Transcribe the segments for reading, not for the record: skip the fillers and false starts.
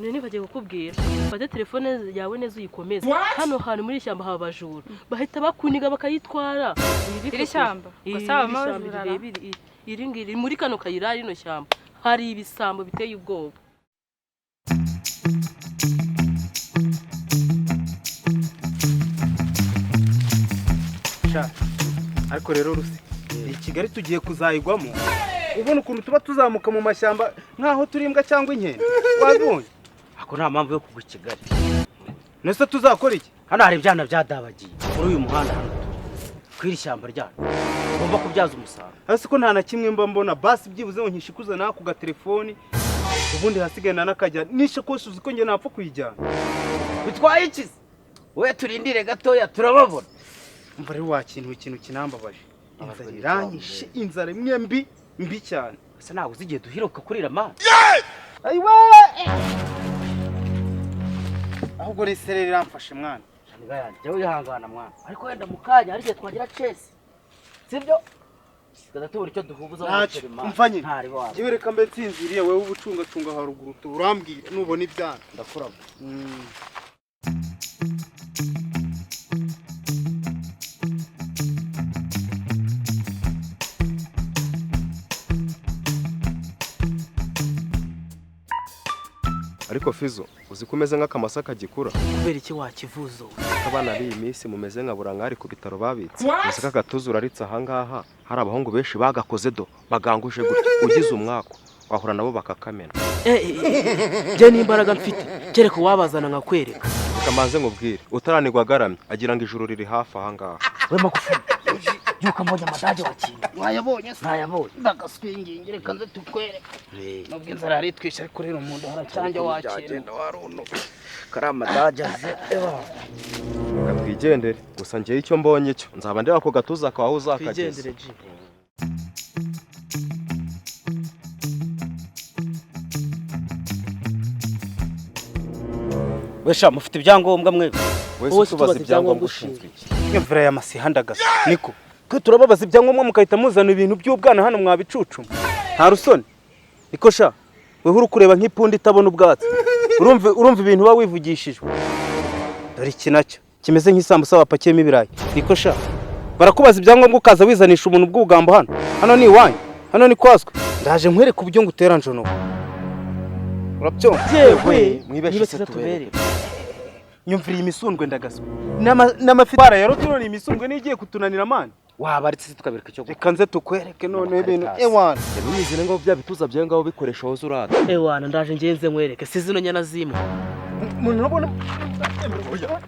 none bagiye kukubwira fate telefone yawe neza uyikomeze hano hantu muri ishyamba haba abajura bahita bakuniga bakayitwara iri shyamba gusaba amajura iri ngiri muri kano kayira rino shyamba hari ibisambo biteye ubwoba ariko rero Rusi i Kigali tugiye kuzayigwamo ubona ukuntu tuba tuzamuka mu mashyamba nkaho turi imbwa cyangwa inkende wabonye ako nta mpamvu yo kugwa i Kigali nese tuzakora iki hano hari ibyana byadabagiye muri uyu muhanda hano kwiri shyamba ryacu ugomba kubyaza umusaruro hasi ko nta na kimwe mba mbona basi byibuze ngo nkishikuze nako ga telefoni ubundi hasigaye nakajya nishakoshi uziko nge napfa kuyijyana bitwaye iki we turindire gatoya turababona umva rero ikintu kinambabaje inzara iranyishe inzara imwe mbi cyane ese nawe uzigiye duhiruka kurira amazi ayiwe ahubwo riserera iramfashe mwana shaniga yanjye jya wihangana mwana ariko wenda mu kanya hari igihe twagira chesi sibyo tukaza tubura icyo duhubuza umfanye yewe reka mbe nsinziriye wewe ubucungacunga haruguru urambwira nubona ibyana ndakuraba ariko Fizo uzi ko umeze nk'akamasa kagikura kubera iki wakivuzo abana ari iyi minsi mumeze nka burangari ku bitaro babitse uzi ko agatuza uraritse ahangaha hari abahungu benshi bagakoze do baganguje gutya ugize umwako wahura nabo bakakamena je n'imbaraga mfite kereka wabazana nkakwereka kamanze nkubwire utaranirwa agaramye agira ngo ijuru riri hafi ahangaha we makufu yuko mbonye amadaje wakinga wayabonye ntayabonye ndagaswinginge reka nze tukwereka nubwo inzara yari twishe ariko rero umuntu haracyanjye wakenda waruno kari amadaje twigendere gusa ngiye icyo mbonye cyo nzaba ndeba ko gatuza kawe uzakageza wesha mufite ibyangombwa mwe wese tubaza ibyangombwa ushinzwe iki imvura y'amasihandagaza niko twe turababaza ibyangombwa mukahita muzana ibintu by'ubwana hano mwabicucu nta rusoni niko sha weho uri kureba nk'ipundi itabona ubwatsi urumva ibintu uba wivugishijwe dore iki nacyo kimeze nk'isambusa bapakiyemo ibirayi niko sha barakubaza ibyangombwa ukaza wizanisha umuntu bw'ugambo hano ni iwanyu hano ni kwaswe ndaje nkwereka uburyo ngutera njono urabyumva yewe mwibeshye tubere nyumvira imisundwe ndagaswe n'amafitara ya roturo ni imisundwe nigiye kutunanira amani wabaritse tukabireka icyo reka nze tukwereke none ibintu ewana yabizine ngo bya bituza byawe ngaho bikoresha hoze urata ewana ndaje ngenze nkwereke sizino nyana zimwe umuntu urabona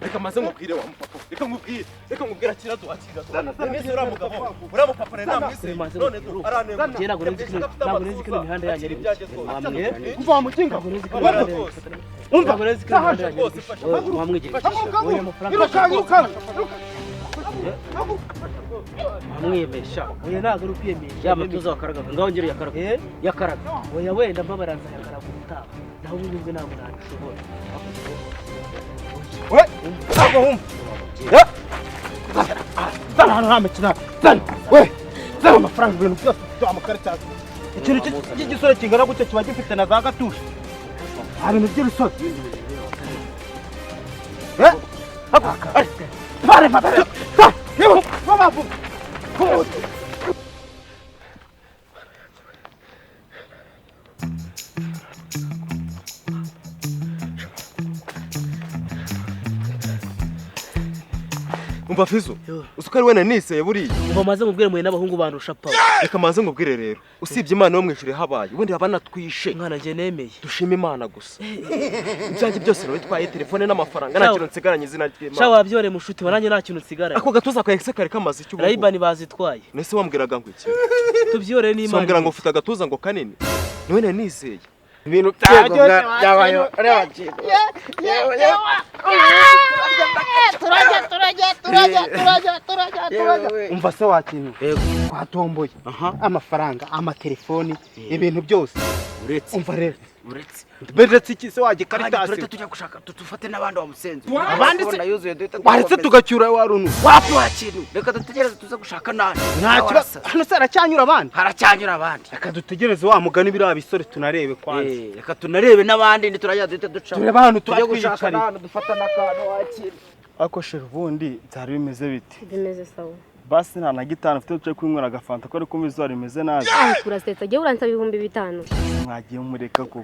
reka maze nkubwire wa mupapa reka nkubwira kirazo akira nese uriya mupapa nta mwise none aranema ntabwo nzi ko imihanda yanyu ari amwe umva mukinga ntabwo nzi ko imihanda yanyu ari mwamwigire oya amafaranga mwemesha oya ntabwo uri kwiyemesha yamatuza wakaraga ngaho ngire yakaraga oya wenda mbabaranza yakaraga utaha naho ubundi ntabwo nabishobora we ntabwo humva zana hano hamekina zana we zana amafaranga ibintu byose byo amakarita ikintu cy'igisore kingana gutya kiba gifite na za gatusha nta bintu by'urusore pare pare umva Fizo usuka ari wena niseye buriya ngo maze mubwire mwe n'abahungu bandusha pa reka maze ngubwire rero usibye Imana yo mwijure habaye ubundi babana twishe mwana nje nemeye dushima Imana gusa ibyanjye byose rero twaye telefone n'amafaranga nta kintu nsigaranye izina ry'Imana sha wabyore mushuti wananye nta kintu nsigaranye ako gatuza kahise kare kamaze icyo Rayibani bazitwaye nese wambwiraga ngo iki tubyore n'Imana wambwira ngo ufite agatuza ngo kanini niwe nizeye ibintu byabaye reba turajya umva se wakintu twatomboye amafaranga amatelefoni ibintu byose uretse umva rero beretse iki se waje turete karitasi tujya gushaka dufate n'abandi wa musenzi Abandi se- yuzuye duhita waretse tugacyura warunu wapi wakintu reka dutegereze tuze gushaka nani nta kibazo hano se aracyanyura abandi haracyanyura abandi reka dutegereze wa mugani biriya bisore tunarebe kwanza reka tunarebe n'abandi ntiturajya duhita duca tureba hano tujye gushaka turatwiyicariye n'ahantu dufata n'akantu wakintu ariko sheri ubundi byari bimeze bite bimeze sawa basi nta na gitanu ufite tujye kwinywera agafanta ko ariko izuba rimeze nabi urasetsa agiye uransaba 5,000 mwagiye mureka koko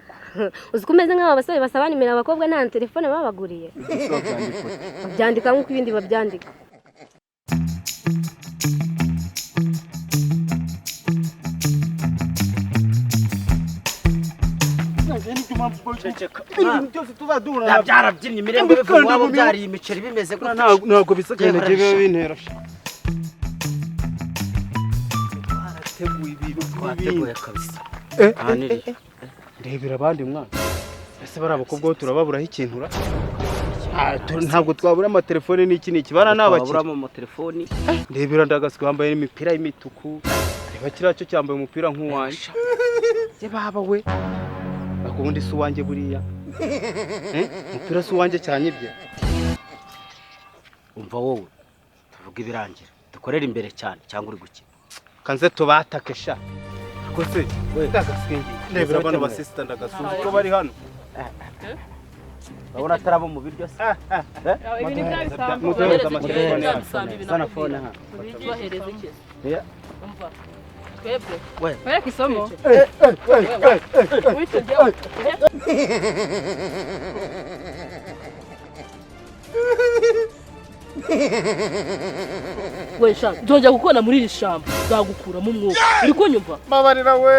uzi ko umeze nk'aba basore basaba nimero abakobwa nta telefone babaguriye babyandika nk'uko ibindi babyandika ibintu byose tuzadura byarabyinnye imirembe bivuye wabo byariye imiceri bimeze gutya ntabwo bisa cyane biba bintera twateguye kabisa ndebera abandi mwana ese bari abakobwa bo turababuraho ikintu ra ntabwo twabura amatelefone n'iki bara nabakira baburamo amatelefoni ndebera ndagaswe wambaye n'imipira y'imituku reba kiriya cyo cyambaye umupira nk'uwanje se baba we akubundi si uwanjye buriya umupira si uwanjye cyane ibyo umva wowe tuvuga ibirangira dukorera imbere cyane cyangwa uri gukina kanze tubatake sha ko se ndagaswenge ndebera bano basista ndagasuma ko bari hano urabona atarabo mu biryo se ibintu byabisamba mutuhereza amatelefone yacu sana fone ha bahereza iki umva twebwe wereka isomo witujyeho we sha nzongera gukubona muri iri shamba nzagukuramo umwuka uri kunyumva babarira we